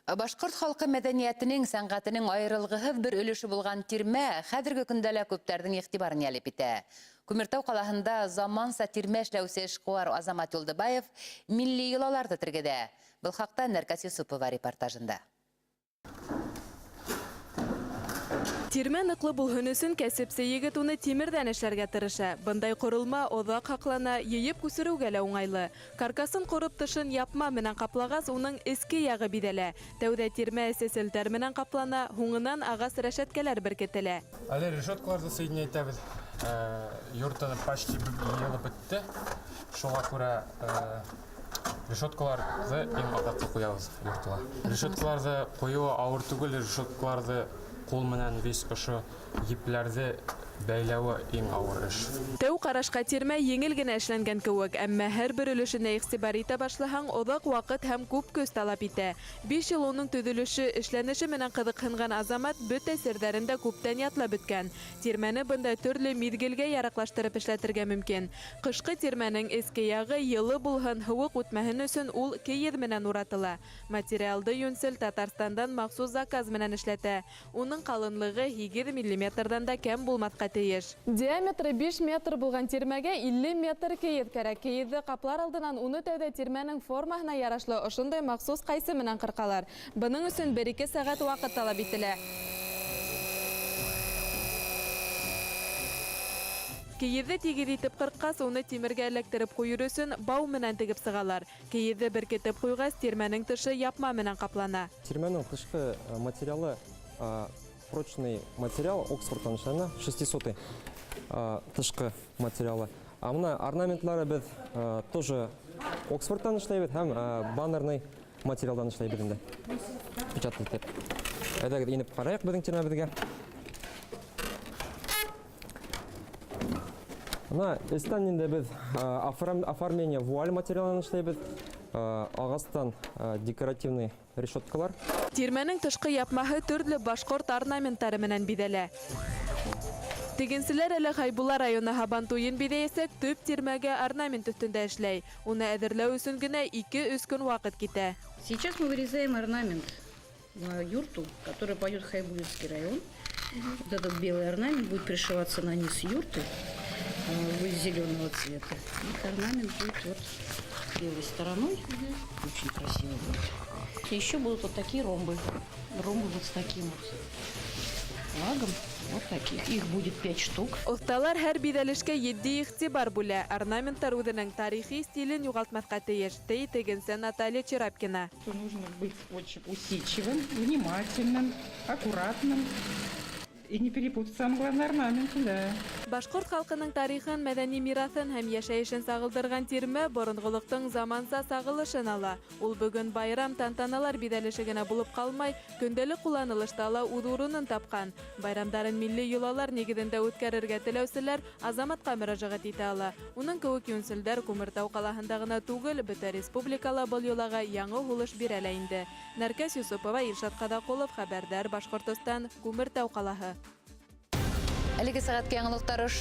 Башкорт халкы мәдәниятенең, сәнгатенең айрылгыһыз бер өлеше булган тирмә хәзерге көндә лә күпләрнең игътибарын җәлеп итә. Күмертау калаһында заманса тирмә эшләүче эшкуар Азамат Юлдыбаев милли йолаларды тергеде. Был хакта Нәркәс Юсупова репортажында. Тирмә ныклы булһын өчен кәсепсе егет уны тимердән эшләргә тырыша. Бындай корылма оҙаҡ һаҡлана, йыйып күсереүгә лә уңайлы. Каркасын ҡороп тышын япма менән ҡаплагас, уның эске яғы биҙәлә. Тәүҙә тирмә эсе селтәр менән ҡаплана, һуңынан ағас рәшәткәләр беркетелә. Әле решеткаларҙы соединәйтәбеҙ. Йорты почти йылып бөттө. Шуға күрә решеткаларҙы иң аҙаҡҡа ҡуябыҙ йортҡа. Решеткаларҙы ҡуйыуы ауыр түгел, решеткаларҙы ҡул менән вис ошо епләрҙе бәйләүе иң ауыр эш. Тәү ҡарашҡа тирмә еңел генә эшләнгән кеүек, әммә һәр бер өлөшөнә иғтибар итә башлаһаң, оҙаҡ ваҡыт һәм күп көс талап итә. 5 йыл уның төҙөлөшө, эшләнеше менән ҡыҙыҡһынған Азамат бөтә серҙәрендә күптән ятлап бөткән. Тирмәне бында төрлө миҙгелгә яраҡлаштырып эшләтергә мөмкин. Ҡышҡы тирмәнең эске яғы йылы булһын, һыуыҡ үтмәһен өсөн ул кейеҙ менән уратыла. Материалды йүнсел Татарстандан махсус заказ менән эшләтә. Уның ҡалынлығы 8 миллиметрҙан да кәм булмаҫҡа тейеш. Диаметры 5 метр булған тирмәгә 50 метр кейеҙ кәрәк. Кейеҙҙе ҡаплар алдынан уны тәүҙә тирмәнең формаһына ярашлы ошондай махсус ҡайсы менән ҡырҡалар. Бының өсөн 1-2 сәғәт ваҡыт талап ителә. Кейеҙҙе тигеҙ итеп ҡырҡҡас, уны тимергә эләктереп ҡуйыр өсөн бау менән тегеп сығалар. Кейеҙҙе беркетеп ҡуйғас, тирмәнең тышы япма менән ҡаплана. Тирмәнең тышҡы материалы прочный материал, Оксфордтан эшләнә, 600 тышҡы материалы. Мына орнаментлары беҙ тоже Оксфордтан эшләйбеҙ һәм баннерный материалдан эшләйбеҙ инде. Печат итеп. Әйҙәгеҙ инеп ҡарайыҡ беҙҙең тирмәбеҙгә. Мына эстән инде беҙ оформление вуаль материалын эшләйбеҙ. Ағастан декоративный решеткалар. Тирмәнең тышҡы япмаһы төрлө башҡорт орнаменттары менән биҙәлә. Тегенселәр әле Хәйбулла районы Һабантуйын биҙәйәсәк, төп тирмәгә орнамент өҫтөндә эшләй. Уны әҙерләү өсөн генә 2-3 көн ваҡыт китә. Сейчас мы вырезаем орнамент на юрту, который пойдет в Хайбулинский район. Вот этот белый орнамент будет пришиваться на низ юрты, будет зеленого цвета. И орнамент будет вот левой стороной. Очень красиво будет. И еще будут вот такие ромбы. Ромбы вот с таким вот флагом. Вот таких. Их будет 5 штук. Оҫталар һәр биҙәлешкә 7 иғтибар бүлә. Орнаменттар үҙенең тарихи стилен юғалтмаҫҡа тейеш, ти тегенсе Наталья Черапкина. Нужно быть очень усидчивым, внимательным, аккуратным и не перепутать самый главный орнамент, да. Башҡорт халҡының тарихын, мәҙәни мираҫын һәм йәшәйешен сағылдырған тирмә боронғолоҡтоң заманса сағылышын ала. Ул бөгөн байрам тантаналар биҙәлеше генә булып ҡалмай, көндәлек ҡулланылышта ла үҙ урынын тапҡан. Байрамдарын милли йолалар нигеҙендә үткәрергә теләүселәр Азаматҡа мөрәжәғәт итә ала. Уның кеүек йүнселдәр Күмертау ҡалаһында ғына түгел, бөтә республикала был йолаға яңы һулыш бирә лә инде. Нәркәс Юсупова, Илшат Ҡаҙаҡулов, Хәбәрҙәр, Башҡортостан, Күмертау ҡалаһы. Әлеге сәғәткә яңылыҡтар